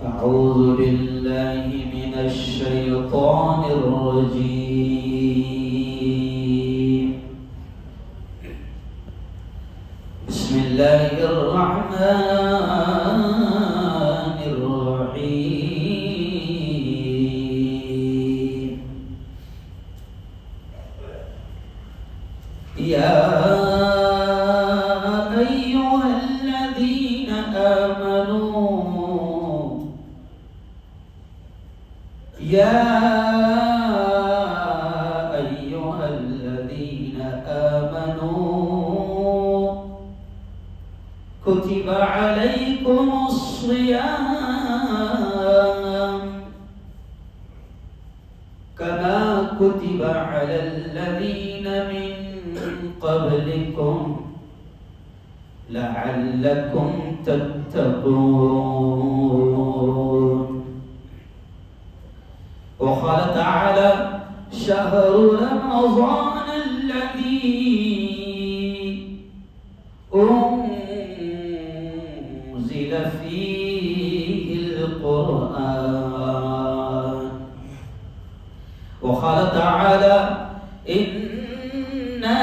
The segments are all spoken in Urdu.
أعوذ بالله من الشيطان الرجيم. بسم الله الرحمن الرحيم. يا أيها الذين آمنوا كتب عليكم الصيام كما كتب على الذين من قبلكم لعلكم تتقون. وقال تعالى: شهر رمضان الذي أنزل فيه القرآن. وقال تعالى: إنا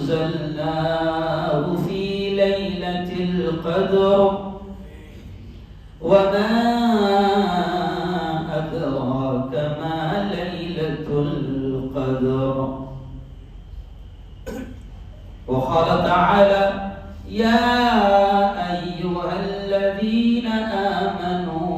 أنزلناه في ليلة القدر وما أدراك ما ليلة القدر. وقال تعالى: يا أيها الذين آمنوا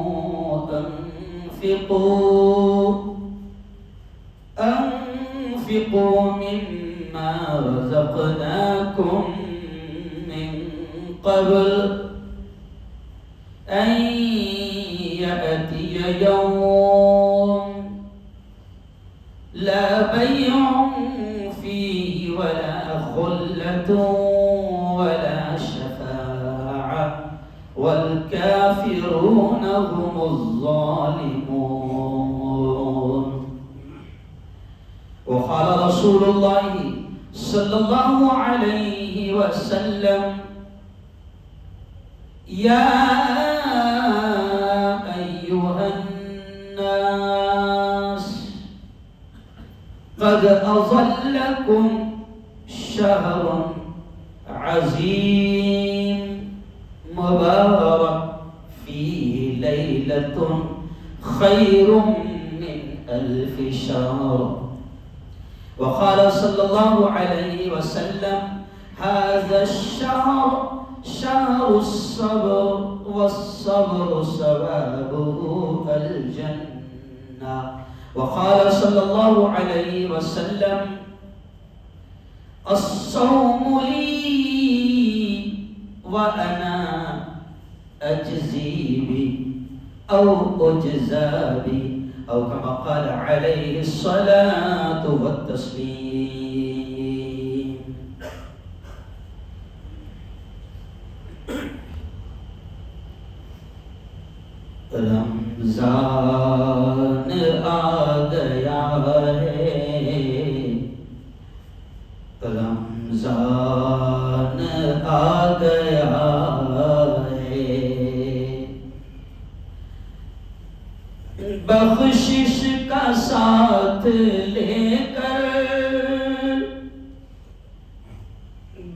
أنفقوا مما رزقناكم من قبل أن يأتي يوم لا بيع فيه ولا خلة ولا شفاعة والكافرون هم الظالمون. وقال رسول الله صلى الله عليه وسلم: يا أيها الناس قد أظلكم شهر عظيم مبارك فيه ليلة خير من 1000 شهر. وقال صلى الله عليه وسلم: هذا الشهر شهر الصبر والصبر ثوابه الجنة. وقال صلى الله عليه وسلم: الصوم لي وأنا أجزي به أو أجزى به، أو كما قال عليه الصلاة والتسليم. رمضان آ گیا ہے، رمضان آ گیا ہے، بخشش کا ساتھ لے کر،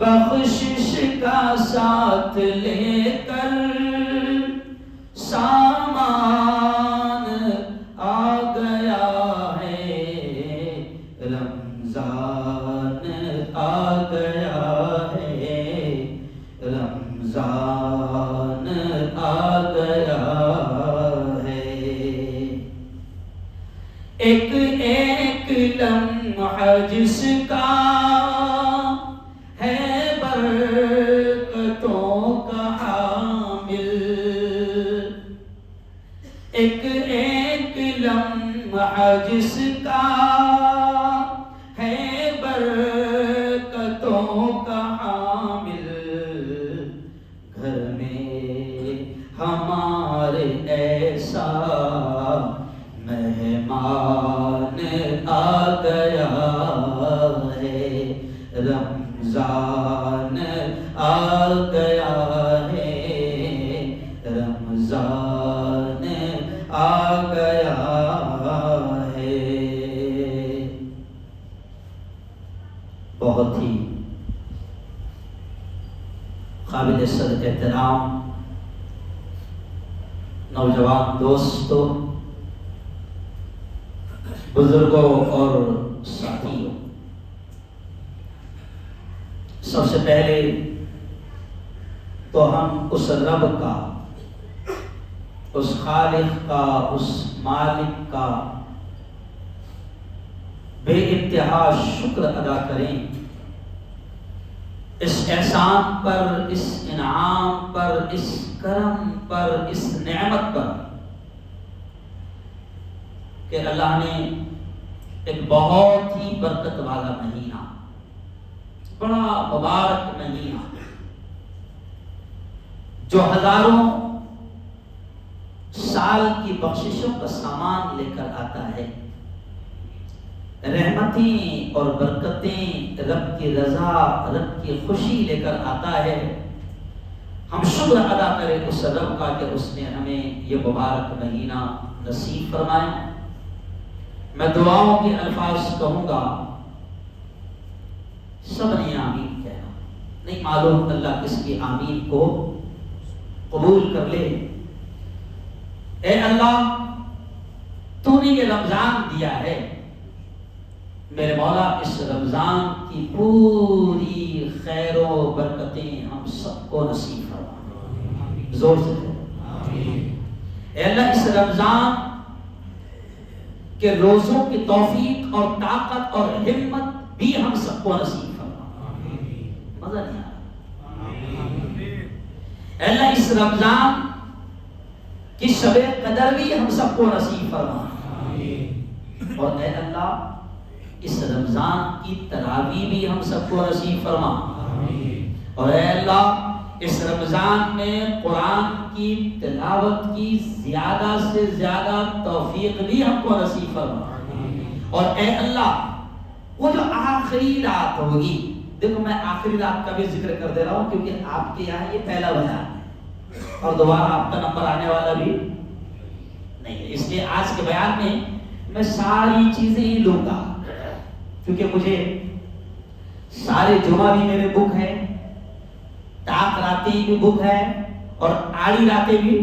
بخشش کا ساتھ لے کر سامان آ گیا ہے، رمضان آ گیا ہے، رمضان آ گیا ہے۔ ایک ایک لمحہ جس کا ہے برکتوں کا حامل، ایک ایک لمحہ جس کا ہے برکتوں کا حامل، گھر میں ہمارے ایسا مہمان آ گیا ہے، رمضان آ گیا ہے، معزز احترام نوجوان دوستوں، بزرگوں اور ساتھیوں، سب سے پہلے تو ہم اس رب کا، اس خالق کا، اس مالک کا بے انتہا شکر ادا کریں، اس احسان پر، اس انعام پر، اس کرم پر، اس نعمت پر کہ اللہ نے ایک بہت ہی برکت والا مہینہ، بڑا مبارک مہینہ جو ہزاروں سال کی بخششوں کا سامان لے کر آتا ہے، رحمتیں اور برکتیں، رب کی رضا، رب کی خوشی لے کر آتا ہے۔ ہم شکر ادا کریں اس رب کا کہ اس نے ہمیں یہ مبارک مہینہ نصیب فرمایا۔ میں دعاؤں کے الفاظ کہوں گا، سب نے آمین کہنا، نہیں معلوم اللہ کس کی آمین کو قبول کر لے۔ اے اللہ، تو نے یہ رمضان دیا ہے، میرے مولا اس رمضان کی پوری خیر و برکتیں ہم سب کو نصیب فرما، زور سے اے اللہ اس رمضان کے روزوں کی توفیق اور طاقت اور ہمت بھی ہم سب کو نصیب فرما، مزہ نہیں آ رہا۔ اے اللہ اس رمضان کی شب قدر بھی ہم سب کو نصیب فرما، اور اے اللہ اس رمضان کی تراویح بھی ہم سب کو نصیب فرما، اور اے اللہ اس رمضان میں قرآن کی تلاوت کی زیادہ سے زیادہ توفیق بھی ہم کو نصیب فرما، اور اے اللہ وہ جو آخری رات ہوگی، دیکھو میں آخری رات کا بھی ذکر کر دے رہا ہوں کیونکہ آپ کے یہاں یہ پہلا بیان ہے اور دوبارہ آپ کا نمبر آنے والا بھی نہیں ہے، اس لیے آج کے بیان میں میں ساری چیزیں ہی لوں گا، کیونکہ مجھے سارے جمعہ بھی میرے بک ہے، طاق راتیں بھی بک ہے، اور آڑی راتیں بھی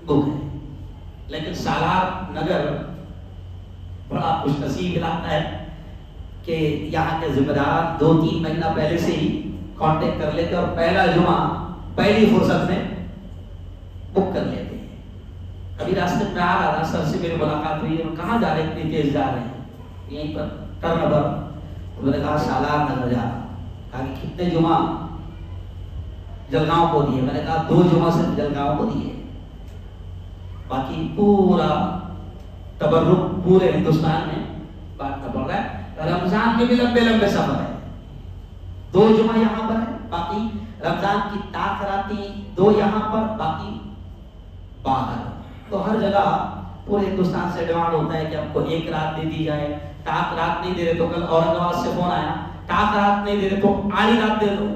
بک ہے، لیکن سالار نگر بڑا خوش نصیب علاقہ ہے کہ یہاں کے ذمہ داران 2-3 مہینہ پہلے سے ہی کانٹیکٹ کر لیتے اور پہلا جمعہ پہلی فرصت میں بک کر لیتے ہیں۔ ابھی راستے میں آ رہا تھا، سر سے میری ملاقات ہوئی، کہاں جا رہے ہیں، اتنی تیز جا رہے ہیں؟ یہیں پر ٹرن پر۔ تو میں نے کہا سالار نگر جا رہا، کہا کہ کتنے جمعہ جلگاؤں کو دیے؟ میں نے کہا 2 جمعہ صرف جلگاؤں کو دیے، باقی پورا تبرک پورے ہندوستان میں بانٹنا پڑ رہا ہے۔ رمضان کے بھی لمبے لمبے سفر ہے، 2 جمعہ یہاں پر ہے، باقی رمضان کی طاق راتیں 2 یہاں پر، باقی باہر۔ تو ہر جگہ پورے ہندوستان سے ڈیمانڈ ہوتا ہے کہ ہم کو 1 رات دے دی جائے، طاق رات نہیں دے رہے تو کل اورنگ آباد سے فون آیا، طاق رات نہیں دے رہے تو آڑی رات دے دو۔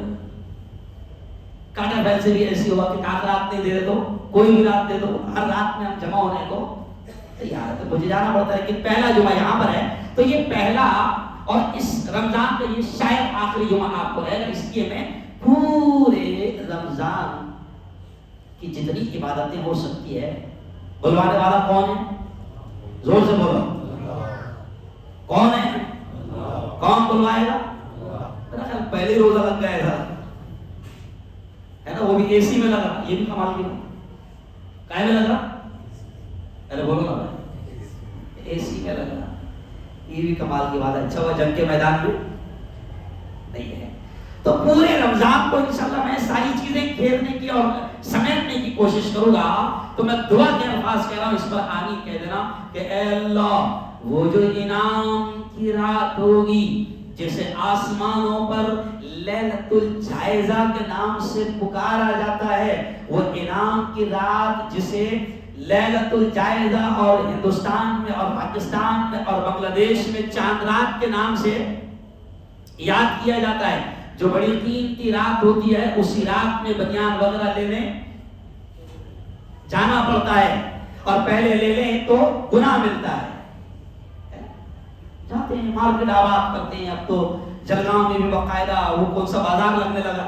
کاٹا بیل سے بھی ایسی ہوا کہ طاق رات نہیں دے رہے تو کوئی بھی رات دے دو، ہر رات میں ہم جمع ہونے کو تیار ہے۔ تو مجھے جانا پڑتا ہے کہ پہلا جمعہ یہاں پر ہے، تو یہ پہلا اور اس رمضان کا یہ شاید آخری جمعہ آپ کو رہے گا، اس لیے میں پورے رمضان کی جتنی عبادتیں ہو سکتی ہے، بلوانے والا کون ہے؟ زور سے بولو، کون ہے؟ کون بلوائے گا؟ میرا خیال پہلے روزہ لگ گیا تھا، ہے نا، وہ بھی اے سی میں لگا، یہ بھی کمال کی بات، کائے میں لگا؟ ارے بولو نا، اے سی میں لگا، یہ بھی کمال کی بات ہے۔ اچھا وہ جنگ کے میدان میں نہیں ہے۔ تو پورے رمضان کو انشاءاللہ میں ساری چیزیں گھیرنے کی اور سمیٹنے کی کوشش کروں گا، تو میں دعا کے الفاظ کہہ رہا ہوں، اس پر آمین کہہ دینا کہ اے اللہ وہ جو انعام کی رات ہوگی جسے آسمانوں پر لیلۃ الجائزہ کے نام سے پکارا جاتا ہے، وہ انعام کی رات جسے لیلۃ الجائزہ اور ہندوستان میں اور پاکستان میں اور بنگلہ دیش میں چاند رات کے نام سے یاد کیا جاتا ہے، جو بڑی قیمتی رات ہوتی ہے، اسی رات میں بنیان وغیرہ لینے جانا پڑتا ہے، اور پہلے لے لیں تو گناہ ملتا ہے۔ جاتے ہیں مارکیٹ آباد کرتے ہیں، اب تو جلگاؤں میں بھی باقاعدہ وہ کون سا بازار لگنے لگا،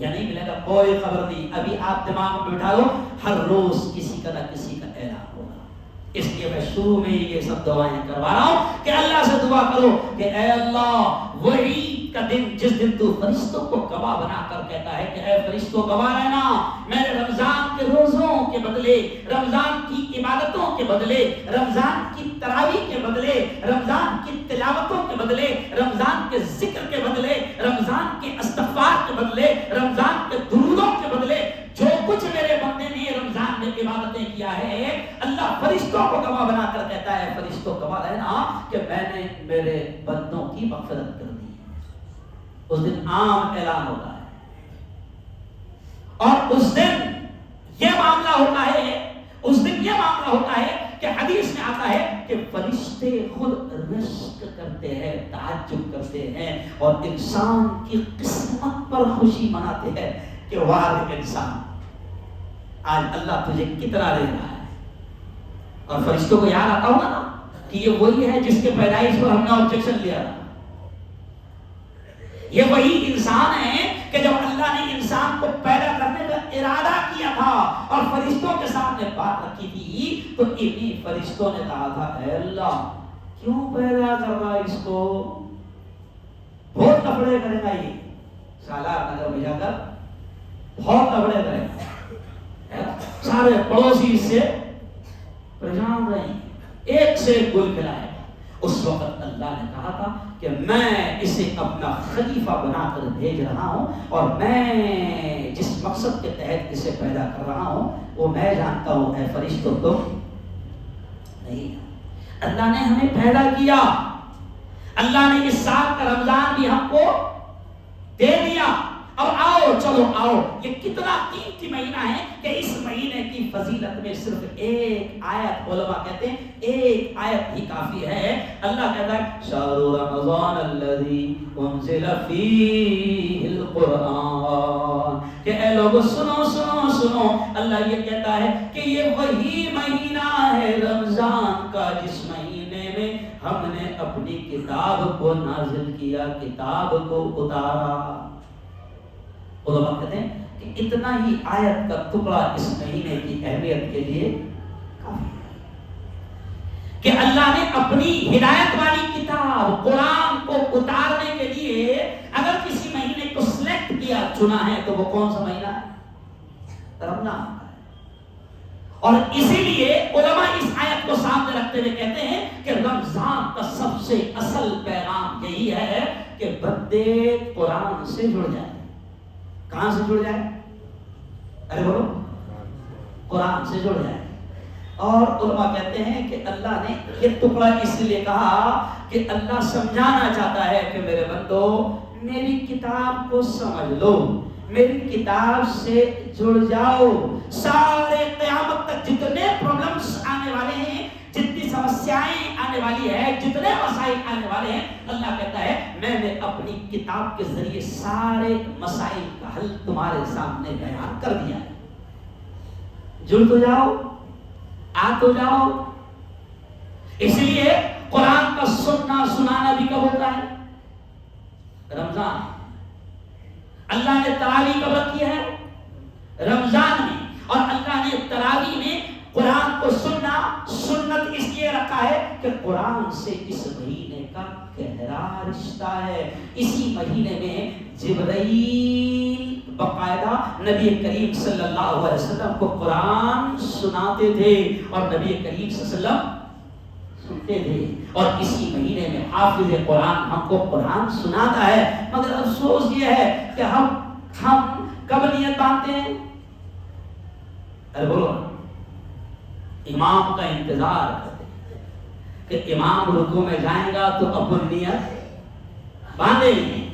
یا نہیں ملے گا کوئی خبر نہیں. ابھی آپ دماغ میں بٹھا لو ہر روز کسی کا نہ کسی کا اعلان ہوگا. اس لیے میں شروع میں یہ سب دعائیں کروا رہا ہوں کہ اللہ سے دعا کرو کہ اے اللہ وہی کا دن جس دن تو فرشتوں کو گواہ بنا کر کہتا ہے کہ اے فرشتوں گواہ رہنا میں نے رمضان کے روزوں کے بدلے, رمضان کی عبادتوں کے بدلے, رمضان کی تراویح کے بدلے, رمضان کی تلاوتوں کے بدلے, رمضان کے ذکر کے بدلے, رمضان کے استغفار کے بدلے, رمضان کے درودوں کے بدلے جو کچھ میرے بندے نے رمضان میں عبادتیں کیا ہے, اللہ فرشتوں کو گواہ بنا کر کہتا ہے فرشتوں گواہ رہنا کہ میں نے میرے بندوں کی مغفرت کر دی. اس دن عام اعلان ہوتا ہے اور اس دن یہ معاملہ ہوتا ہے, اس دن یہ معاملہ ہوتا ہے کہ حدیث میں آتا ہے کہ فرشتے خود رشک کرتے ہیں, تعجب کرتے ہیں اور انسان کی قسمت پر خوشی مناتے ہیں کہ واہ انسان آج اللہ تجھے کتنا دے رہا ہے. اور فرشتوں کو یاد آتا ہوگا نا کہ یہ وہی ہے جس کے پیدائش پر ہم نے آبجیکشن لیا تھا. یہ وہی انسان ہے کہ جب اللہ نے انسان کو پیدا کرنے کا ارادہ کیا تھا اور فرشتوں کے سامنے بات رکھی تھی تو انہی فرشتوں نے کہا تھا اے اللہ کیوں پیدا کر رہا ہے اس کو, بہت کپڑے کرے گا یہ سالار نگر میں جا کر بہت کپڑے کرے گا, سارے پڑوسی اس سے پریشان رہے, ایک سے ایک گل کھلائے. اس وقت اللہ نے کہا تھا کہ میں اسے اپنا خلیفہ بنا کر بھیج رہا ہوں اور میں جس مقصد کے تحت اسے پیدا کر رہا ہوں وہ میں جانتا ہوں اے فرشتوں تم نہیں. اللہ نے ہمیں پیدا کیا, اللہ نے اس سال کا رمضان بھی ہم کو دے دیا. اب آؤ چلو آؤ, یہ کتنا قیمتی مہینہ ہے کہ اس مہینے کی فضیلت میں صرف ایک آیت, علماء کہتے ہیں ایک آیت ہی کافی ہے. اللہ کہتا ہے شہر رمضان الذی انزل فیہ القرآن, کہ اے لوگو سنو سنو سنو, اللہ یہ کہتا ہے کہ یہ وہی مہینہ ہے رمضان کا جس مہینے میں ہم نے اپنی کتاب کو نازل کیا, کتاب کو اتارا. علماء کہتے ہیں کہ اتنا ہی آیت کا ٹکڑا اس مہینے کی اہمیت کے لیے کافی ہے کہ اللہ نے اپنی ہدایت والی کتاب قرآن کو اتارنے کے لیے اگر کسی مہینے کو سلیکٹ کیا, چنا ہے تو وہ کون سا مہینہ ہے؟ رمضان. اور اسی لیے علماء اس آیت کو سامنے رکھتے ہوئے کہتے ہیں کہ رمضان کا سب سے اصل پیغام یہی ہے کہ بندے قرآن سے جڑ جائیں. کہاں سے جڑ جائے؟ ارے بولو, قرآن سے جڑ جائے. اور علماء کہتے ہیں کہ اللہ نے یہ ٹکڑا اس لیے کہا کہ اللہ سمجھانا چاہتا ہے کہ میرے بندو میری کتاب کو سمجھ لو, میری کتاب سے جڑ جاؤ. سارے قیامت تک جتنے پرابلمز آنے والے ہیں, جتنی سمسیائیں آنے والی ہے, جتنے مسائل آنے والے ہیں, اللہ کہتا ہے میں نے اپنی کتاب کے ذریعے سارے مسائل کا حل تمہارے سامنے بیان کر دیا ہے. جڑ تو جاؤ, آ تو جاؤ. اس لیے قرآن کا سننا سنانا بھی کب ہوتا ہے؟ رمضان. اللہ نے تراویح کب رکھی ہے؟ رمضان میں. اور اللہ نے تراویح میں قرآن کو سننا سنت اس لیے رکھا ہے کہ قرآن سے اس مہینے کا گہرا رشتہ ہے. اسی مہینے میں جبرائیل باقاعدہ نبی کریم صلی اللہ علیہ وسلم کو قرآن سناتے تھے اور نبی کریم صلی اللہ علیہ وسلم سنتے تھے. اور اسی مہینے میں حافظ قرآن ہم کو قرآن سناتا ہے. مگر افسوس یہ ہے کہ ہم کب نیت باندھتے ہیں؟ ارے بولو, امام کا انتظار کرتے ہیں کہ امام رکوع میں جائیں گا تو اپنی نیت باندھے گے.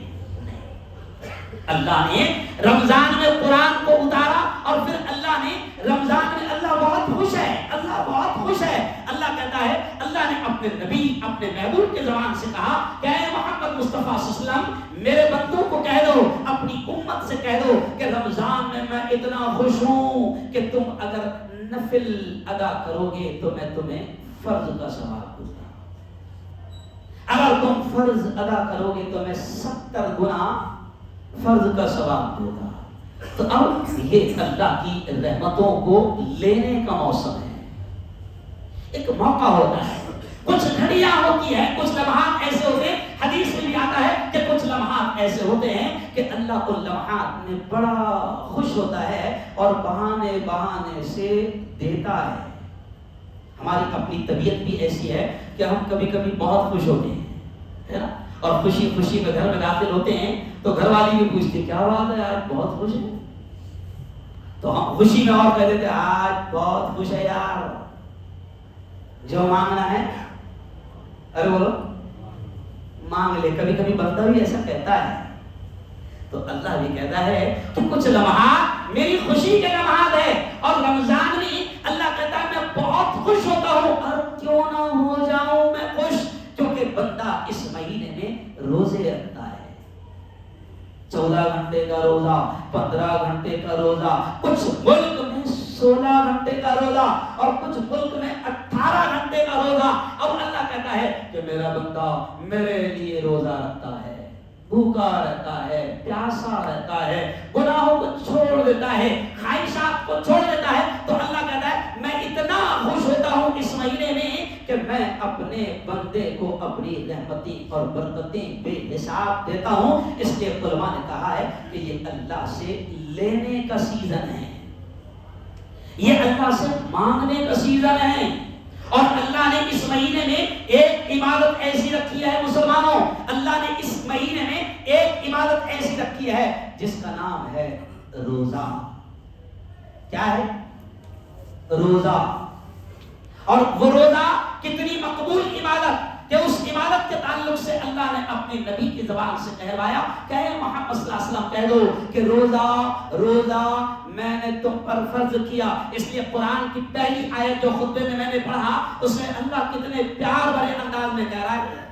اللہ نے رمضان میں قرآن کو اتارا اور پھر اللہ نے رمضان میں, اللہ بہت خوش ہے, اللہ بہت خوش ہے. اللہ کہتا ہے, اللہ نے اپنے نبی اپنے محبوب کے زبان سے کہا کہ اے محمد مصطفیٰ صلی اللہ علیہ وسلم میرے بندوں کو کہہ دو, اپنی امت سے کہہ دو کہ رمضان میں اتنا خوش ہوں کہ تم اگر نفل ادا کرو گے تو میں تمہیں فرض کا ثواب دوں گا. اگر تم فرض ادا کرو گے تو میں 70 گنا فرض کا ثواب دوں گا. تو اب یہ اللہ کی رحمتوں کو لینے کا موسم ہے، ایک موقع ہوتا ہے، کچھ گھڑیاں ہوتی ہے، کچھ لمحات ایسے ہوتے ہیں، حدیث میں بھی آتا ہے کہ کچھ لمحات ایسے ہوتے ہیں کہ اللہ ان لمحات میں بڑا خوش ہوتا ہے اور بہانے بہانے سے دیتا ہے۔ ہماری اپنی طبیعت بھی ایسی ہے کہ ہم کبھی کبھی بہت خوش ہوتے ہیں، ہے نا، اور خوشی خوشی میں گھر میں داخل ہوتے ہیں تو گھر والی بھی پوچھتی کیا بات ہے آج بہت خوش ہے، تو ہم خوشی میں اور کہہ دیتے آج بہت خوش ہے یار، جو مانگنا ہے ارے بولو مانگ لے۔ کبھی کبھی بندہ بھی ایسا کہتا ہے، تو اللہ بھی کہتا ہے کہ کچھ لمحات میری خوشی کے لمحات ہے، اور رمضان میں اللہ کہتا ہے میں بہت خوش ہوتا ہوں، اور کیوں نہ ہو جاؤں میں خوش، کیونکہ بندہ اس مہینے میں روزے رکھتا ہے، 14 گھنٹے کا روزہ، 15 گھنٹے کا روزہ، کچھ ملک میں 16 گھنٹے کا روزہ اور کچھ ملک میں 18 گھنٹے کا روزہ۔ اب اللہ کہتا ہے کہ میرا بندہ میرے لیے روزہ رکھتا ہے، بھوکا رہتا ہے، پیاسا رہتا ہے، گناہوں کو چھوڑ دیتا ہے، خواہشات کو چھوڑ دیتا ہے، تو اللہ کہتا ہے میں اتنا خوش ہوتا ہوں اس مہینے میں کہ میں اپنے بندے کو اپنی رحمتیں اور برکتیں بے حساب دیتا ہوں۔ اس لیے علماء نے کہا ہے کہ یہ اللہ سے لینے کا سیزن ہے، یہ اللہ سے مانگنے کا سیزن ہے، اور اللہ نے اس مہینے میں ایک عبادت ایسی رکھی ہے مسلمانوں، اللہ نے اس مہینے میں ایک عبادت ایسی رکھی ہے جس کا نام ہے روزہ۔ کیا ہے؟ روزہ۔ اور وہ روزہ کتنی مقبول عبادت کہ اس عبادت کے تعلق سے اللہ نے اپنے نبی کی زبان سے کہوایا کہ محمد صلی اللہ علیہ وسلم کہہ دو کہ روزہ میں نے تم پر فرض کیا۔ اس لیے قرآن کی پہلی آیت جو خطبے میں نے پڑھا اس میں اللہ کتنے پیار بھرے انداز میں کہہ رہا ہے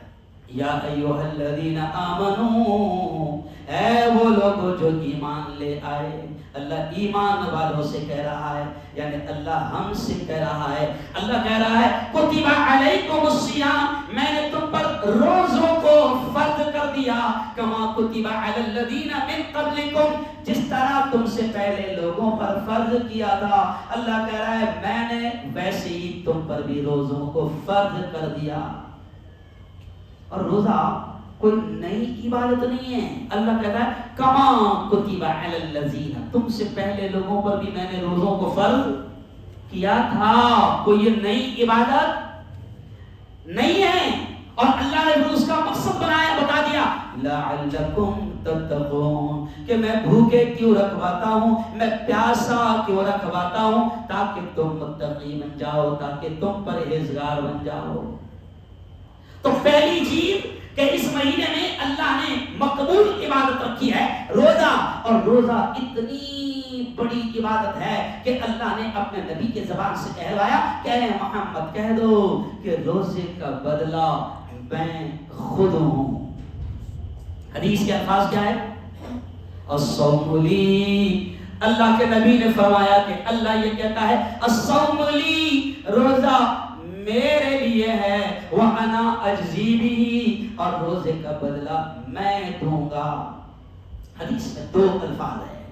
یا ایھا الذین آمنو، اے وہ لوگ جو ایمان لے آئے۔ اللہ ایمان والوں سے کہہ رہا ہے، یعنی اللہ ہم سے کہہ رہا ہے۔ اللہ کہہ رہا ہے کتب علیکم الصیام، میں نے تم پر روزوں کو فرض کر دیا، کما کتب علی الذین من قبلکم، جس طرح تم سے پہلے لوگوں پر فرض کیا تھا۔ اللہ کہہ رہا ہے میں نے ویسے ہی تم پر بھی روزوں کو فرض کر دیا۔ اور روزہ کوئی نئی عبادت نہیں ہے، اللہ کہتا ہے کما کتب علی الذین، تم سے پہلے لوگوں پر بھی میں نے روزوں کو فرض کیا تھا۔ کوئی یہ نئی عبادت نہیں ہے، اور اللہ نے اس کا مقصد بنایا، بتا دیا لعلکم تتقون، کہ میں بھوکے کیوں رکھواتا ہوں، میں پیاسا کیوں رکھواتا ہوں، تاکہ تم متقی بن جاؤ، تاکہ تم پرہیزگار بن جاؤ۔ تو پہلی چیز کہ اس مہینے میں اللہ نے مقبول عبادت رکھی ہے روزہ، اور روزہ اتنی بڑی عبادت ہے کہ اللہ نے اپنے نبی کے زبان سے کہلوایا کہ اے محمد کہہ دو کہ روزے کا بدلہ میں خود ہوں۔ حدیث کے الفاظ کیا ہے؟ الصوم لی، اللہ کے نبی نے فرمایا کہ اللہ یہ کہتا ہے الصوم لی، روزہ میرے لیے ہے، وَأَنَا أَجْزِي بِهِ، اور روزے کا بدلہ میں دوں گا۔ حدیث میں دو الفاظ ہیں،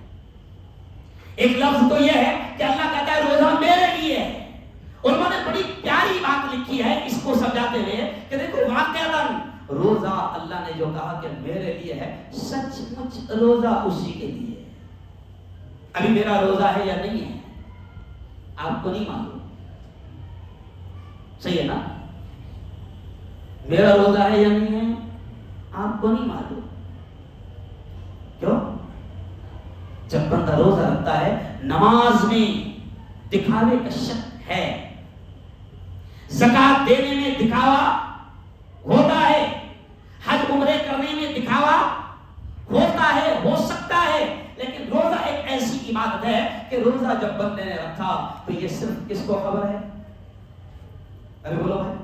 ایک لفظ تو یہ ہے کہ اللہ کہتا ہے روزہ میرے لیے ہے۔ علماء نے بڑی پیاری بات لکھی ہے اس کو سمجھاتے ہوئے کہ دیکھو واقعتاً روزہ اللہ نے جو کہا کہ میرے لیے ہے، سچ مچ روزہ اسی کے لیے ہے۔ ابھی میرا روزہ ہے یا نہیں ہے آپ کو نہیں معلوم، صحیح ہے نا؟ میرا روزہ ہے یا نہیں ہے آپ کو نہیں معلوم۔ کیوں؟ جب بندہ روزہ رکھتا ہے، نماز میں دکھاوے کا شک ہے، زکات دینے میں دکھاوا ہوتا ہے، حج عمرے کرنے میں دکھاوا ہوتا ہے، ہو سکتا ہے، لیکن روزہ ایک ایسی عبادت ہے کہ روزہ جب بندے نے رکھا تو یہ صرف کس کو خبر ہے؟ ارے بولو بھائی،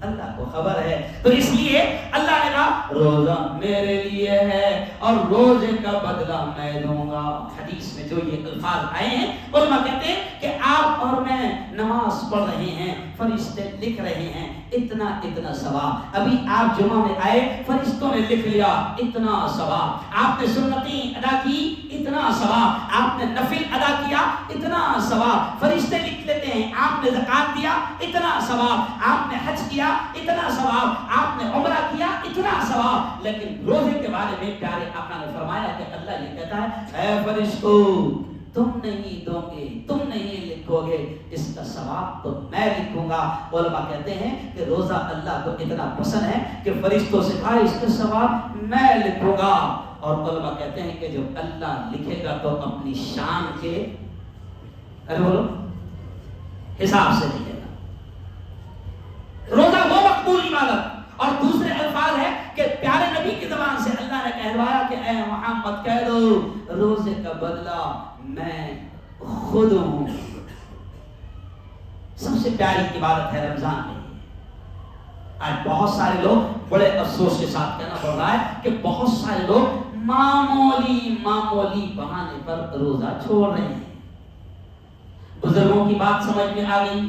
اللہ کو خبر ہے. تو اس لیے اللہ نے کہا روزہ میرے لیے ہے اور روزے کا بدلہ میں دوں گا. حدیث میں جو یہ الفاظ آئے ہیں علماء کہتے ہیں کہ آپ اور میں نماز پڑھ رہے ہیں, فرشتے لکھ رہے ہیں اتنا اتنا ثواب. ابھی آپ جمعہ میں آئے, فرشتوں نے لکھ لیا اتنا ثواب. آپ نے سنتیں ادا کی اتنا ثواب. آپ نے نفل ادا کیا اتنا ثواب. فرشتے لکھ لیتے ہیں. آپ نے زکات دیا اتنا ثواب. آپ نے حج کیا اتنا ثواب. آپ نے عمرہ کیا اتنا ثواب. لیکن روزے کے بارے میں پیارے آقا نے فرمایا کہ اللہ یہ کہتا ہے اے فرشتو تم نہیں دو گے, تم نہیں لکھو گے, اس کا ثواب تو میں لکھوں گا. علماء کہتے ہیں کہ روزہ اللہ کو اتنا پسند ہے کہ فرشتوں سے کہا اس کا ثواب میں لکھوں گا. اور علماء کہتے ہیں کہ جب اللہ لکھے گا تو اپنی شان کے بولو حساب سے لکھے گا. روزہ وہ مقبول عبادت. اور دوسرے الفاظ ہے کہ پیارے نبی کی زبان سے اللہ نے کہلوایا کہ اے محمد کہہ دو روزے کا بدلہ میں خود ہوں. سب سے پیاری عبادت ہے رمضان میں. آج بہت سارے لوگ بڑے افسوس کے ساتھ کہنا پڑ رہا ہے کہ بہت سارے لوگ معمولی بہانے پر روزہ چھوڑ رہے ہیں. بزرگوں کی بات سمجھ میں آ گئی,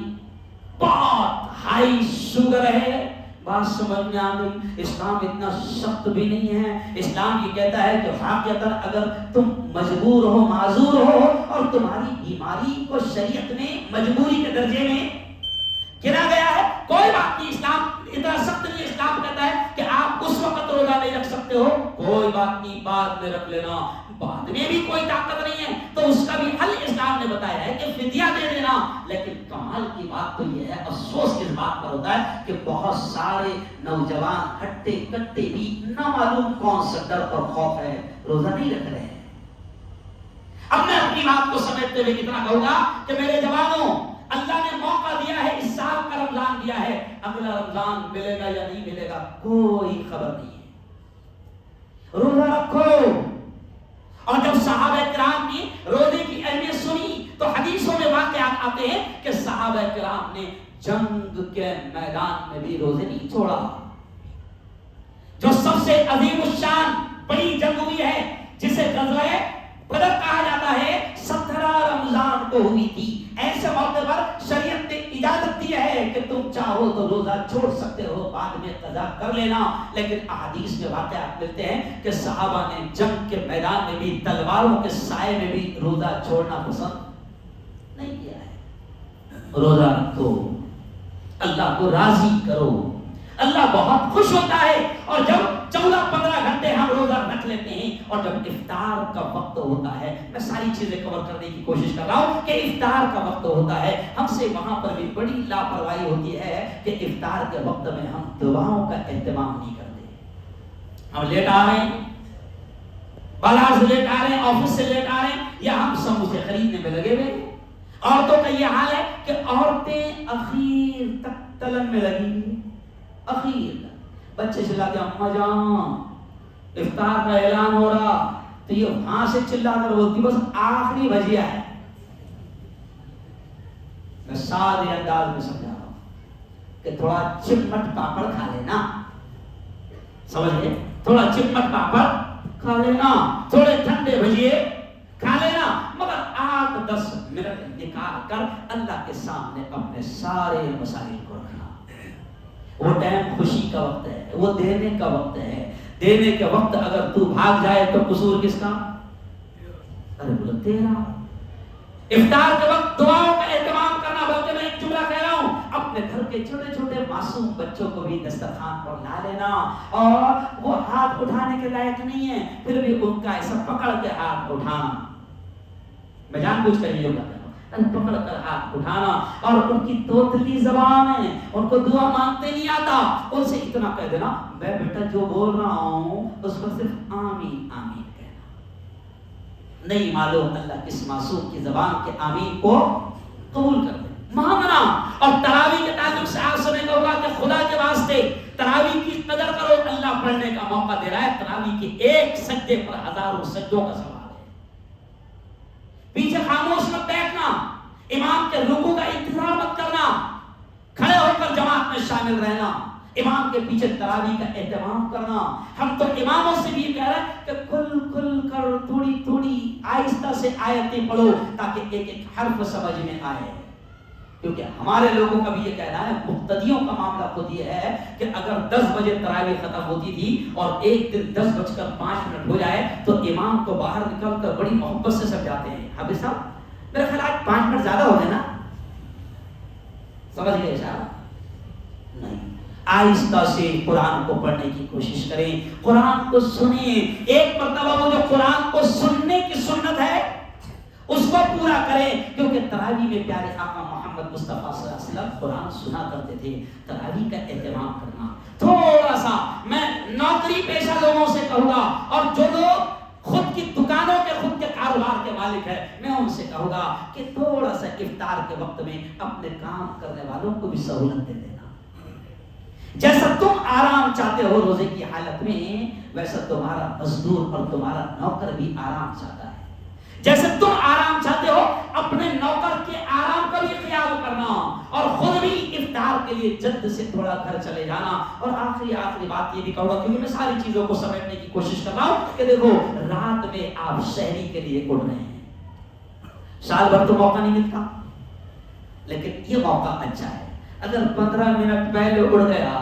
بہت ہائی شوگر ہے, بات سمجھ میں آ گئی. اسلام اتنا سخت بھی نہیں ہے. اسلام یہ کہتا ہے کہ واقعتاً اگر تم مجبور ہو, معذور ہو اور تمہاری بیماری کو شریعت میں مجبوری کے درجے میں گنا گیا ہے, کوئی بات نہیں, اسلام اتنا سخت نہیں. اسلام کہتا ہے کہ آپ اس وقت روزہ نہیں رکھ سکتے ہو, کوئی بات نہیں, بعد میں رکھ لینا. بعد میں بھی کوئی طاقت نہیں ہے تو اس کا بھی حل اسلام نے بتایا ہے کہ فدیہ دے دینا. لیکن کمال کی بات تو یہ ہے, افسوس کس بات پر ہوتا ہے کہ بہت سارے نوجوان ہٹے کٹے بھی نہ معلوم کون سا ڈر اور خوف ہے روزہ نہیں رکھ رہے ہیں. اب میں اپنی بات کو سمجھتے ہوئے کتنا کہوں گا کہ میرے جوانوں, اللہ نے موقع دیا ہے, اس سال کا رمضان دیا ہے, اگلا رمضان ملے گا یا نہیں ملے گا کوئی خبر نہیں ہے. روزہ رکھو. اور جب صحابہ کرام نے روزے کی اہمیت سنی تو حدیثوں میں واقعات آتے ہیں کہ صحابہ کرام نے جنگ کے میدان میں بھی روزے نہیں چھوڑا. جو سب سے عظیم الشان بڑی جنگ ہوئی ہے جسے غزوہ بدر کہا جاتا ہے, 17 رمضان کو ہوئی تھی. ایسے موقع پر شریعت نے اجازت دی ہے کہ تم چاہو تو روزہ چھوڑ سکتے ہو, بعد میں قضا کر لینا. لیکن احادیث میں واقعات ملتے ہیں کہ صحابہ نے جنگ کے میدان میں بھی, تلواروں کے سائے میں بھی روزہ چھوڑنا پسند نہیں کیا ہے. روزہ رکھو, اللہ کو راضی کرو, اللہ بہت خوش ہوتا ہے. اور جب 14-15 گھنٹے ہم روزہ رکھ لیتے ہیں اور جب افطار کا وقت ہوتا ہے, میں ساری چیزیں کور کرنے کی کوشش کر رہا ہوں کہ افطار کا وقت ہوتا ہے, ہم سے وہاں پر بھی بڑی لاپرواہی ہوتی ہے کہ افطار کے وقت میں ہم دعاؤں کا اہتمام نہیں کرتے. ہم لیٹ آ رہے ہیں, بازار سے لیٹ آ رہے ہیں, آفس سے لیٹ آ رہے ہیں, یا ہم سموسے خریدنے میں لگے ہوئے ہیں. عورتوں کا یہ حال ہے کہ عورتیں اخیر تک تلن میں لگی ہوئی, اخیر تک. بچے چلاتے ہیں اماں جان افطار کا اعلان ہو رہا, تو یہ وہاں سے چلا کر بولتی بس آخری بھجیا ہے. میں سادے انداز میں سمجھا رہا ہوں کہ تھوڑا چمٹ پاپڑ کھا لینا, سمجھ گئے, تھوڑا چمٹ پاپڑ کھا لینا, تھوڑے ٹھنڈے بھجیے کھا لینا, مگر 8-10 منٹ نکال کر اللہ کے سامنے اپنے سارے مسائل کو رکھنا. وہ ٹائم خوشی کا وقت ہے, وہ دینے کا وقت ہے. دینے کے وقت اگر تو بھاگ جائے تو قصور کس کا؟ ارے بولو تیرا. افطار کے وقت دعاؤں کا اہتمام کرنا. بلکہ میں ایک جملہ کہہ رہا ہوں, اپنے گھر کے چھوٹے چھوٹے معصوم بچوں کو بھی دسترخوان پر لا لینا, اور وہ ہاتھ اٹھانے کے لائق نہیں ہے پھر بھی ان کا ایسا پکڑ کے ہاتھ اٹھانا. میں جان بوجھ کر یہ کرتا ہوں, پکڑ کر ہاتھ اٹھانا. اور ان کی توتلی زبان ہے, ان کو دعا مانگتے نہیں آتا, ان سے اتنا کہہ دینا میں بیٹا جو بول رہا ہوں اس پر صرف آمین آمین کہنا. نہیں معلوم اللہ کس معصوم کی زبان کے آمین کو قبول کر دے. مانگنا. اور تراویح کے تعلق سے آپ سمجھ گا ہوگا کہ خدا کے واسطے تراویح کی قدر کرو, اللہ پڑھنے کا موقع دے رہا ہے. تراویح کے ایک سجدے پر ہزاروں سجدوں کا سوال ہے. پیچھے خاموش مت بیٹھنا, امام کے رکوع کا انتظار مت کرنا, کھڑے ہو کر جماعت میں شامل شامل رہنا، امام کے پیچھے تراویح کا اہتمام کرنا. ہم تو اماموں سے بھی کہہ رہے ہیں کہ کھل کر تھوڑی تھوڑی آہستہ سے آیتیں پڑھو تاکہ ایک ایک حرف سمجھ میں آئے. کیونکہ ہمارے لوگوں کا بھی یہ کہنا ہے، مقتدیوں کا معاملہ خود یہ ہے کہ اگر 10 بجے تراویح ختم ہوتی تھی اور ایک دن 10:05 ہو جائے تو امام کو باہر نکل کر بڑی محبت سے سمجھاتے ہیں، حافظ صاحب میرے خیال آج 5 منٹ زیادہ ہو گئے نا، سمجھ گئے صاحب؟ نہیں، آہستہ سے قرآن کو پڑھنے کی کوشش کریں، قرآن کو سنیں. ایک مرتبہ وہ جو قرآن کو سننے کی سنت ہے اس کو پورا کریں، کیونکہ تراویح میں پیارے آقا محمد مصطفیٰ صلی اللہ علیہ وسلم قرآن سنا کرتے تھے. تراویح کا اہتمام کرنا. تھوڑا سا میں نوکری پیشہ لوگوں سے کہوں گا، اور جو لوگ خود کی دکانوں کے خود کے کاروبار کے مالک ہیں میں ان سے کہوں گا کہ تھوڑا سا افطار کے وقت میں اپنے کام کرنے والوں کو بھی سہولت دے دینا. جیسا تم آرام چاہتے ہو روزے کی حالت میں، ویسا تمہارا مزدور اور تمہارا نوکر بھی آرام چاہتا ہے. جیسے تم آرام چاہتے ہو اپنے نوکر کے آرام کا بھی خیال کرنا، اور خود بھی افطار کے لیے جلد سے تھوڑا گھر چلے جانا. اور آخری بات یہ بھی کہوں گا، کیونکہ میں ساری چیزوں کو سمیٹنے کی کوشش کر رہا ہوں کہ دیکھو رات میں آپ شہری کے لیے اڑ رہے ہیں، سال بھر تو موقع نہیں ملتا، لیکن یہ موقع اچھا ہے. اگر 15 منٹ پہلے اڑ گیا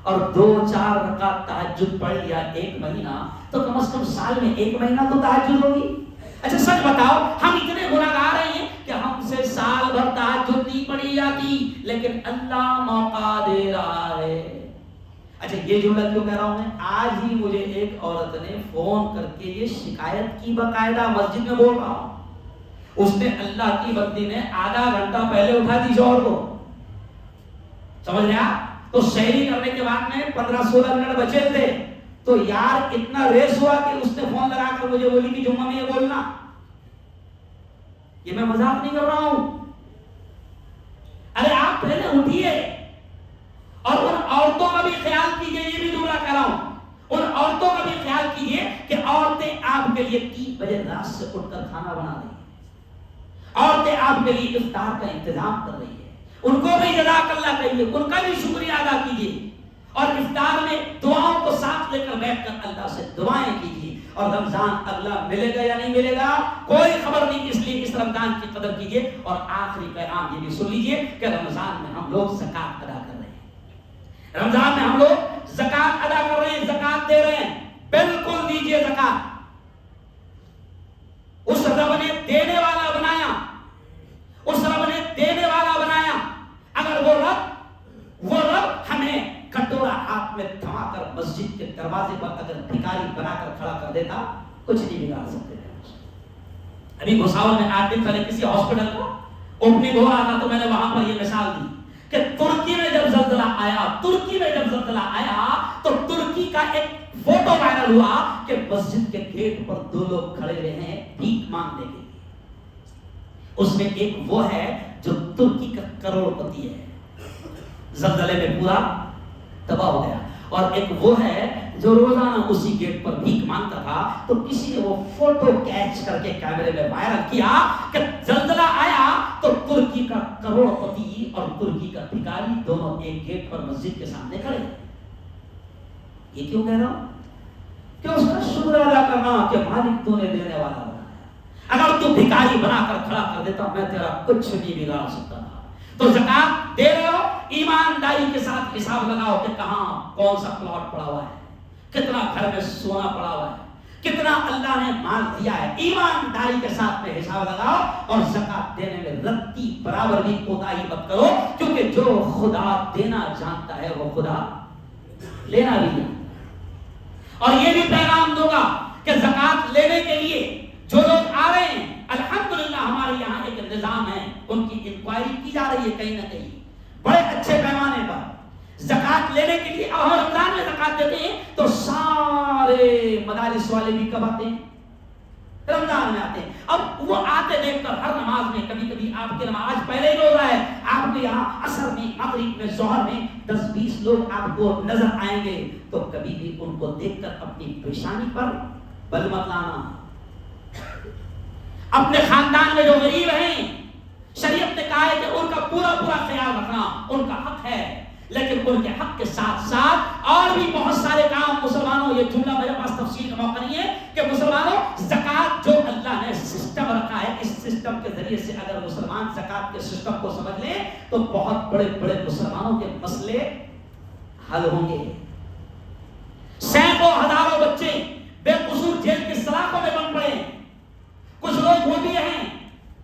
اور 2-4 رکعت تہجد پڑھ لیا 1 مہینہ، تو کم از کم سال میں 1 مہینہ تو تہجد ہوگی. اچھا سچ بتاؤ، ہم اتنے گناہگار ہیں کہ ہم سے سال بھر تہجد نہیں پڑھی جاتی، لیکن اللہ موقع دے رہا ہے. اچھا یہ جملہ کیوں کہہ رہا ہوں میں؟ آج ہی مجھے ایک عورت نے فون کر کے یہ شکایت کی، باقاعدہ مسجد میں بول رہا ہوں. اس نے اللہ کی بندی نے آدھا گھنٹہ پہلے اٹھا دی شوہر کو، سمجھ رہے آپ؟ تو شہری کرنے کے بعد میں 15-16 منٹ بچے تھے، تو یار اتنا ریس ہوا کہ اس نے فون لگا کر مجھے بولی کہ جمعہ میں یہ بولنا. یہ میں مذاق نہیں کر رہا ہوں. ارے آپ پہلے اٹھیے اور ان عورتوں کا بھی خیال کیجئے. یہ بھی جملہ کہہ رہا ہوں، ان عورتوں کا بھی خیال کیجئے کہ عورتیں آپ کے لیے 3 بجے رات سے اٹھ کر کھانا بنا رہی ہیں، عورتیں آپ کے لیے افطار کا انتظام کر رہی ہیں. ان کو بھی جزاک اللہ کہیے، ان کا بھی شکریہ ادا کیجیے، اور افطار میں دعاؤں کو ساتھ لے کر بیٹھ کر اللہ سے دعائیں کیجیے. اور رمضان اگلا ملے گا یا نہیں ملے گا کوئی خبر نہیں، اس لیے اس رمضان کی قدر کیجیے. اور آخری پیغام یہ بھی سن لیجیے کہ رمضان میں ہم لوگ زکات ادا کر رہے ہیں. رمضان میں ہم لوگ زکات ادا کر رہے ہیں، زکات دے رہے ہیں. بالکل دیجیے زکات. اس رب نے دینے والا بنایا، اس رب نے دینے والا بنایا. اگر وہ رب ہمیں کٹورا ہاتھ میں تھما کر مسجد کے دروازے پر اگر بھکاری بنا کر کھڑا کر دیتا، کچھ نہیں بگاڑ سکتے تھے. ابھی بھساول میں 8 دن پہلے کسی ہاسپٹل کو اوپننگ ہو رہا تھا، تو میں نے وہاں پر یہ مثال دی کہ ترکی میں جب زلزلہ آیا تو ترکی کا ایک فوٹو وائرل ہوا کہ مسجد کے گیٹ پر 2 لوگ کھڑے ہوئے ہیں بھیک مانگنے کے لیے. اس میں ایک وہ ہے جو ترکی کا کروڑ پتی ہے، زلزلے میں پورا تباہ ہو گیا، اور ایک وہ ہے جو روزانہ اسی گیٹ پر بھیک مانگتا تھا. تو کسی نے وہ فوٹو کیچ کر کے کیمرے میں وائرل کیا کہ زلزلہ آیا تو ترکی کا کروڑ پتی اور ترکی کا بھکاری دونوں ایک گیٹ پر مسجد کے سامنے کھڑے. یہ کیوں کہہ رہا ہوں؟ کہ اس کا شکر ادا کرنا کہ مالک تو نے دینے والا بنایا. اگر تو بھکاری بنا کر کھڑا کر دیتا میں تیرا کچھ نہیں بگاڑ سکتا تھا. تو زکات دے رہے ہو، ایمانداری کے ساتھ حساب لگاؤ کہ کہاں کون سا پلاٹ پڑا ہوا ہے، کتنا گھر میں سونا پڑا ہوا ہے، کتنا اللہ نے مال دیا ہے. ایمانداری کے ساتھ میں حساب لگاؤ، اور زکات دینے میں رتی برابر بھی کوتاہی مت کرو، کیونکہ جو خدا دینا جانتا ہے وہ خدا لینا بھی جانتا ہے. اور یہ بھی پیغام دوں گا کہ زکات لینے کے لیے جو لوگ آ رہے ہیں، الحمدللہ ہمارے یہاں ایک نظام ہے، ان کی انکوائری کی جا رہی ہے کہیں نہ کہیں بڑے اچھے پیمانے پر. زکات لینے کے لیے اور رمضان میں زکات دیتے ہیں تو سارے مدارس والے بھی کب آتے ہیں؟ رمضان میں آتے ہیں. اب وہ آتے دیکھ کر ہر نماز میں، کبھی کبھی آپ کی نماز پہلے ہی روزہ ہے، آپ کے یہاں عصر میں، مغرب میں، ظہر میں 10-20 لوگ آپ کو نظر آئیں گے، تو کبھی بھی ان کو دیکھ کر اپنی پیشانی پر بل مت لانا. اپنے خاندان میں جو غریب ہیں، شریعت نے کہا ہے کہ ان کا پورا خیال رکھنا ان کا حق ہے، لیکن ان کے حق کے ساتھ ساتھ اور بھی بہت سارے کام مسلمانوں، یہ جملہ میرے پاس تفصیل کا موقع نہیں ہے کہ مسلمانوں زکوٰۃ جو اللہ نے سسٹم رکھا ہے، اس سسٹم کے ذریعے سے اگر مسلمان زکوٰۃ کے سسٹم کو سمجھ لیں تو بہت بڑے بڑے مسلمانوں کے مسئلے حل ہوں گے۔ سینکڑوں ہزاروں بچے بے قصور جیل کی سلاخوں میں بن پڑے، کچھ لوگ وہ بھی ہیں،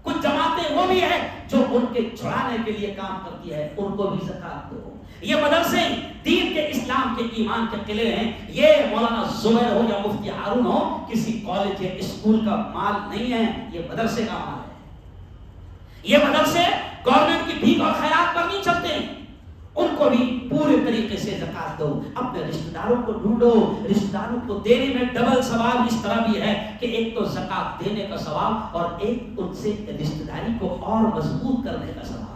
کچھ جماعتیں وہ بھی ہیں جو ان کے چھڑانے کے لیے کام کرتی ہے، ان کو بھی زکوٰۃ دو۔ یہ مدرسے دین کے، اسلام کے، ایمان کے قلعے ہیں۔ یہ مولانا زبیر ہو یا مفتی ہارون ہو، کسی کالج یا اسکول کا مال نہیں ہے، یہ مدرسے کا مال ہے۔ یہ مدرسے گورنمنٹ کی بھیک اور خیرات پر نہیں چلتے، ان کو بھی پورے طریقے سے زکوٰۃ دو۔ اپنے رشتہ داروں کو ڈھونڈو، رشتہ داروں کو دینے میں ڈبل ثواب اس طرح بھی ہے کہ ایک تو زکوٰۃ دینے کا ثواب اور ایک ان سے رشتہ داری کو اور مضبوط کرنے کا ثواب۔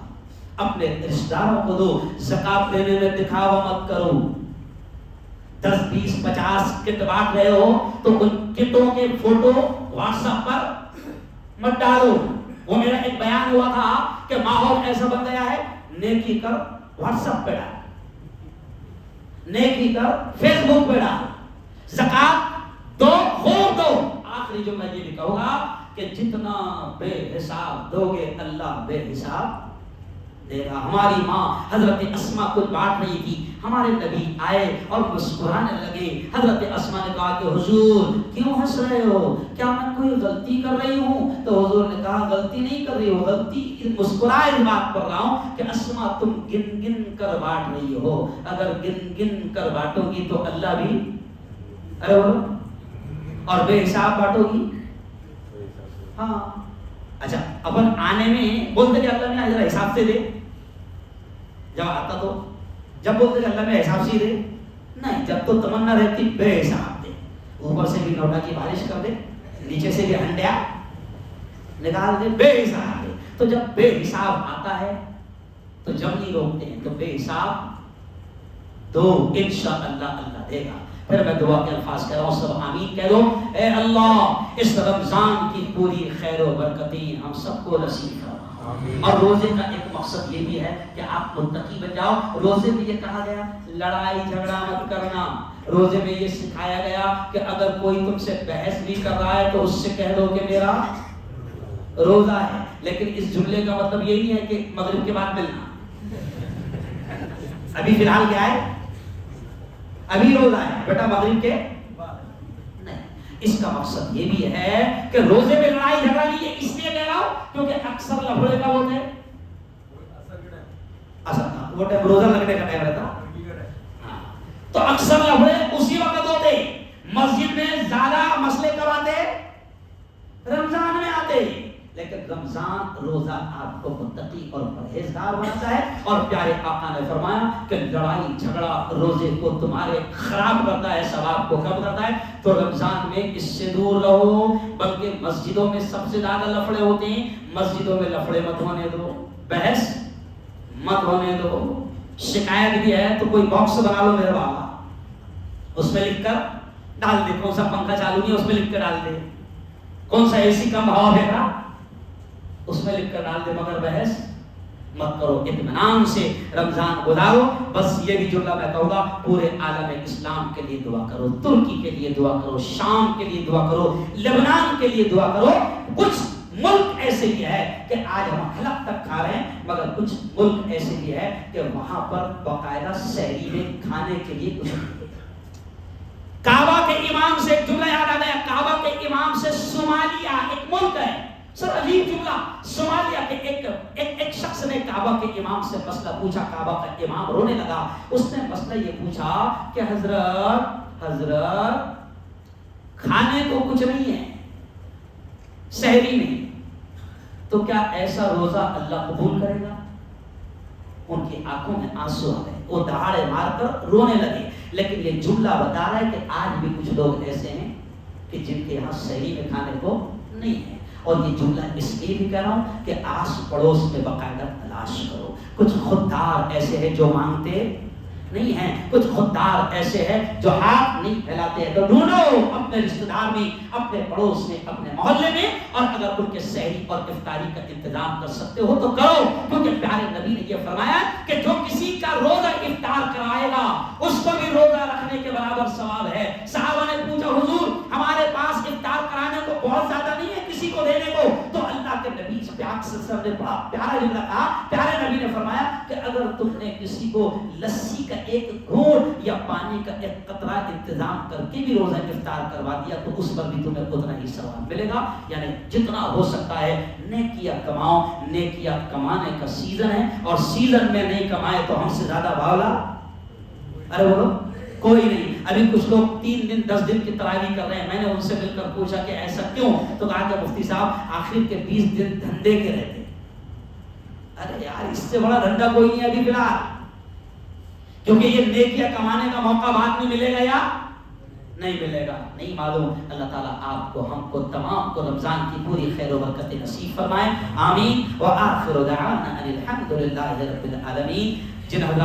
اپنے رشتہ داروں کو دو، زکوٰۃ دینے میں دکھاوا مت کرو۔ 10 20 50 کٹ بانٹ رہے ہو تو ان کٹوں کے فوٹو واٹس ایپ پر مت ڈالو۔ وہ میرا ایک بیان ہوا تھا کہ ماحول ایسا بن گیا ہے، نیکی کر واٹس ایپ پہ ڈال، نیکی کر فیس بک پہ ڈال، زکوٰۃ دو خوب دو۔ آخری جو میں یہ بھی کہوں گا کہ جتنا بے حساب دو گے اللہ بے حساب دے گا۔ ہماری ماں حضرت اسما کچھ بانٹ رہی تھی، ہمارے نبی آئے اور مسکرانے لگے۔ حضرت اسما نے کہا کہ حضور کیوں ہنس رہے ہو، کیا میں کوئی غلطی کر رہی ہوں؟ تو حضور نے کہا غلطی نہیں کر رہی ہو، غلطی مسکرائے اس بات پر رہا ہوں کہ اسما تم گن گن کر بانٹ رہی ہو، اگر گن گن کر بانٹو گی تو اللہ بھی ارے بولو، اور بے حساب بانٹو گی۔ ہاں اچھا، اپن آنے میں بولتے کہ اللہ میں ذرا حساب سے دے، جب آتا تو جب بولتے کہ اللہ میں حساب سے دے، نہیں، جب تو تمنا رہتی بے حساب دے، اوپر سے بھی نوٹا کی بارش کر دے، نیچے سے بھی ہنڈیا نکال دے، بے حساب دے۔ تو جب بے حساب آتا ہے تو جب نہیں روکتے ہیں، تو بے حساب دو، انشاءاللہ اللہ دے گا۔ پھر میں دعا کے الفاظ کہہ رہا ہوں، سب آمین کہہ دو۔ اے اللہ اس رمضان کی پوری خیر و برکتیں ہم سب کو نصیب فرما۔ اور روزے کا ایک مقصد یہ بھی ہے کہ آپ متقی بن جاؤ۔ روزے میں یہ کہا گیا لڑائی جھگڑا مت کرنا، روزے میں یہ سکھایا گیا کہ اگر کوئی تم سے بحث بھی کر رہا ہے تو اس سے کہہ دو کہ میرا روزہ ہے۔ لیکن اس جملے کا مطلب یہ نہیں ہے کہ مغرب کے بعد ملنا، ابھی فی الحال کیا ہے، ابھی روزہ ہے بیٹا، مغرب کے نہیں۔ اس کا مقصد یہ بھی ہے کہ روزے میں لڑائی جھگڑا نہیں ہے، اس لیے کہہ رہا ہوں کیونکہ اکثر لفڑے کا ہوتے ہیں، وہ ٹائم روزہ لگنے کا ٹائم رہتا، تو اکثر لفڑے اسی وقت ہوتے۔ مسجد میں زیادہ مسئلے کب آتے؟ رمضان میں آتے۔ لیکن رمضان روزہ آپ کو متقی اور پرہیزگار بناتا ہے، اور پیارے آقا نے فرمایا کہ لڑائی جھگڑا روزے کو تمہارے خراب کرتا ہے، ثواب کو کم کرتا ہے۔ تو رمضان میں اس سے دور رہو، بلکہ مسجدوں میں سب سے زیادہ لفڑے ہوتے ہیں، مسجدوں میں لفڑے مت ہونے دو، بحث مت ہونے دو۔ شکایت بھی ہے تو کوئی باکس بنا لو میرے بابا، اس میں لکھ کر ڈال دے، کون سا پنکھا چالو نہیں اس میں لکھ کر ڈال دے، کون سا اے سی کم ہوا پھینک رہا اس میں لکھ کر ڈال دے، مگر بحث مت کرو، اطمینان سے رمضان گزارو۔ بس یہ بھی جملہ میں کہوں گا، پورے عالم اسلام کے لیے دعا کرو، ترکی کے لیے دعا کرو، شام کے لیے دعا کرو، لبنان کے لیے دعا کرو۔ کچھ ملک ایسے بھی ہے کہ آج ہم حلق تک کھا رہے ہیں، مگر کچھ ملک ایسے بھی ہے کہ وہاں پر باقاعدہ سحری میں کھانے کے لیے کچھ نہیں۔ کعبہ کے امام سے ایک جملہ یاد آ گیا، کعبہ کے امام سے صومالیہ ایک ملک ہے، سر عجیب جملہ، صومالیہ کے ایک شخص نے کعبہ کے امام سے مسئلہ پوچھا، کعبہ کا امام رونے لگا، اس نے مسئلہ یہ پوچھا کہ حضرت کھانے کو کچھ نہیں ہے سحری میں، تو کیا ایسا روزہ اللہ قبول کرے گا؟ ان کی آنکھوں میں آنسو آ گئے، وہ دہاڑے مار کر رونے لگے۔ لیکن یہ جملہ بتا رہا ہے کہ آج بھی کچھ لوگ ایسے ہیں کہ جن کے یہاں سحری میں کھانے کو نہیں ہے۔ اور یہ جملہ اس لیے بھی کہہ رہا ہوں کہ آس پڑوس میں باقاعدہ تلاش کرو، کچھ خوددار ایسے ہیں جو مانگتے نہیں ہیں. کچھ خوددار ایسے ہیں جو ہاتھ نہیں پھیلاتے ہیں. تو ڈھونڈو اپنے رشتہ دار میں, اپنے پڑوس میں, اپنے محلے میں, اور اگر ان کے سحری اور افطاری کا انتظام کر سکتے ہو تو کرو, کیونکہ پیارے نبی نے یہ فرمایا کہ جو کسی کا روزہ افطار کرائے گا اس کو بھی روزہ رکھنے کے برابر ثواب ہے. صحابہ نے پوچھا حضور ہمارے پاس افطار کرانے کو بہت زیادہ نہیں ہے کسی کو دینے کو, تو اللہ کے نبی پاک صلی اللہ علیہ وسلم نے بڑا پیارا جملہ کہا. پیارے نبی نے فرمایا کہ اگر تم نے کسی کو لسی کا ایک گھونٹ یا پانی کا ایک قطرہ انتظام کر کے بھی روزہ افطار کروا دیا تو اس پر بھی تمہیں اتنا ہی ثواب ملے گا. یعنی جتنا ہو سکتا ہے نیکیاں کماؤ. نیکیاں کمانے کا سیزن ہے, اور سیزن میں نہیں کمائے تو ہم سے زیادہ باولا ارے بولو کوئی نہیں. ابھی کچھ لوگ 3 دن 10 دن کی تراویح کر رہے ہیں. میں نے ان سے مل کر پوچھا کہ ایسا کیوں, تو کہا کہ مفتی صاحب آخر کے 20 دن دھندے کے رہتے. ارے یار اس سے بڑا دھندا کوئی نہیں ابھی فی الحال, کیونکہ یہ نیکیاں کمانے کا موقع بعد میں ملے گا یا نہیں ملے گا نہیں معلوم. اللہ تعالیٰ آپ کو ہم کو تمام کو رمضان کی پوری خیر و برکت نصیب فرمائے. آمین. وآخر دعوانا ان الحمد للہ رب العالمین. جن